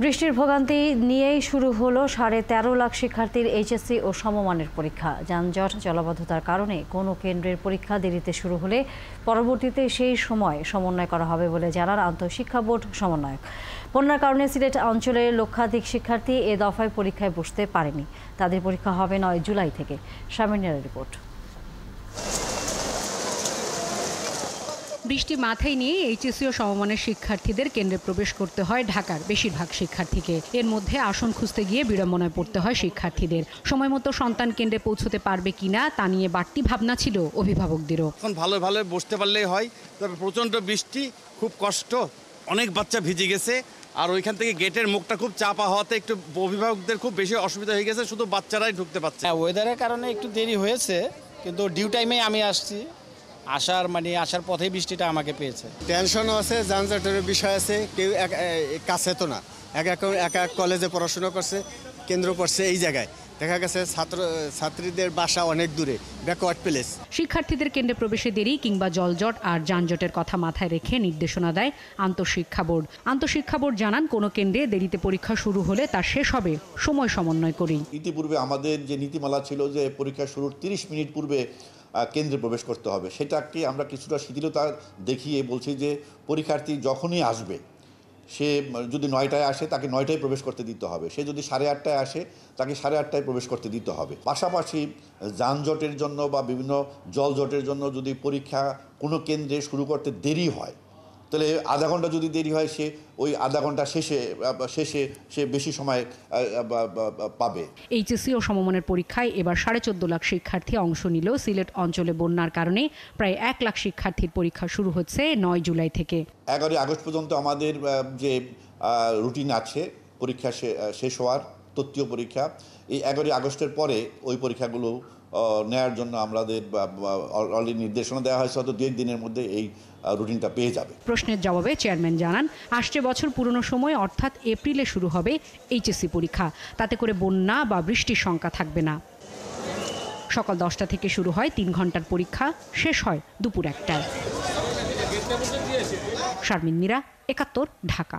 বৃষ্টির ভোগান্তি নিয়েই শুরু হলো 13.5 লাখ শিক্ষার্থীর এইচএসসি ও সমমানের পরীক্ষা। যানজট জলাবদ্ধতার কারণে কোনো কেন্দ্রের পরীক্ষা দেরিতে শুরু হলে পরবর্তীতে সেই সময় সমন্বয় করা হবে বলে জানান আন্তঃশিক্ষা বোর্ড সমন্বয়ক। বন্যার কারণে সিলেট অঞ্চলের লক্ষাধিক শিক্ষার্থী এ দফায় পরীক্ষায় বসতে পারেনি। তাদের পরীক্ষা হবে 9 জুলাই থেকে। শামিনার রিপোর্ট। বৃষ্টি মাথায় নিয়ে এইচএসসি ও সমমানের শিক্ষার্থীদের কেন্দ্রে প্রবেশ করতে হয় ঢাকার বেশিরভাগ শিক্ষার্থীকে। এর মধ্যে আসন খুঁজতে গিয়ে বিড়ম্বনায় পড়তে হয় শিক্ষার্থীদের। সময়মতো সন্তান কেন্দ্রে পৌঁছতে পারবে কিনা তা নিয়ে বাড়তি ভাবনা ছিল অভিভাবকদেরও। এখন ভালো ভালো বসতে পারলেই হয়, তবে প্রচণ্ড বৃষ্টি, খুব কষ্ট, অনেক বাচ্চা ভিজে গেছে। আর ওইখান থেকে গেটের মুখটা খুব চাপা হওয়াতে একটু অভিভাবকদের খুব বেশি অসুবিধা হয়ে গেছে, শুধু বাচ্চারাই ঢুকতে পারছে। ওয়েদারের কারণে একটু দেরি হয়েছে, কিন্তু ডিউ টাইমে আমি আসছি। আসার পথে বৃষ্টিটা আমাকে পেয়েছে। টেনশনও আছে, যানজটের বিষয় আছে। কেউ কাছে তো না, এক এক কলেজে পড়াশোনা করছে, কেন্দ্র পড়ছে এই জায়গায়। দেখা গেছে ছাত্রীদের বাসা অনেক দূরে, ব্যাকওয়ার্ড প্লেস। শিক্ষার্থীদের কেন্দ্রে প্রবেশে দেরি কিংবা জলজট আর যানজটের কথা মাথায় রেখে নির্দেশনা দেয় আন্তঃশিক্ষা বোর্ড। আন্তঃশিক্ষা বোর্ড জানান, কোনো কেন্দ্রে দেরিতে পরীক্ষা শুরু হলে তা শেষ হবে সময় সমন্বয় করেই। ইতিপূর্বে আমাদের যে নীতিমালা ছিল যে পরীক্ষা শুরুর 30 মিনিট পূর্বে কেন্দ্রে প্রবেশ করতে হবে, সেটাকে আমরা কিছুটা শিথিলতা দেখিয়ে বলছি যে পরীক্ষার্থী যখনই আসবে, সে যদি 9টায় আসে তাকে 9টায় প্রবেশ করতে দিতে হবে, সে যদি 8:30টায় আসে তাকে 8:30টায় প্রবেশ করতে দিতে হবে। পাশাপাশি যানজটের জন্য বা বিভিন্ন জলজটের জন্য যদি পরীক্ষা কোনো কেন্দ্রে শুরু করতে দেরি হয়, তাহলে আধা ঘন্টা যদি দেরি হয়, সে ওই আধা ঘন্টা শেষে সে বেশি সময় পাবে। এইচএসসি ও সমমানের পরীক্ষায় এবার 14.5 লাখ শিক্ষার্থী অংশ নিলেও সিলেট অঞ্চলে বন্যার কারণে প্রায় 1 লাখ শিক্ষার্থীর পরীক্ষা শুরু হচ্ছে 9 জুলাই থেকে। 11 আগস্ট পর্যন্ত আমাদের যে রুটিন আছে পরীক্ষা শেষ হওয়ার, তৃতীয় পরীক্ষা, এই 11 আগস্টের পরে ওই পরীক্ষাগুলো নেওয়ার জন্য আমাদের অলরেডি নির্দেশনা দেওয়া হয়েছে। হয়তো 2 দিনের মধ্যে এই রুটিনটা পেয়ে যাবে। প্রশ্নের জবাবে চেয়ারম্যান জানান, আসছে বছর পুরনো সময় অর্থাৎ এপ্রিলে শুরু হবে এইচএসসি পরীক্ষা। তাতে করে বন্যা বা বৃষ্টির শঙ্কা থাকবে না। সকাল 10টা থেকে শুরু হয় 3 ঘন্টার পরীক্ষা, শেষ হয় দুপুর 1টায়। শারমিন মীরা, 71, ঢাকা।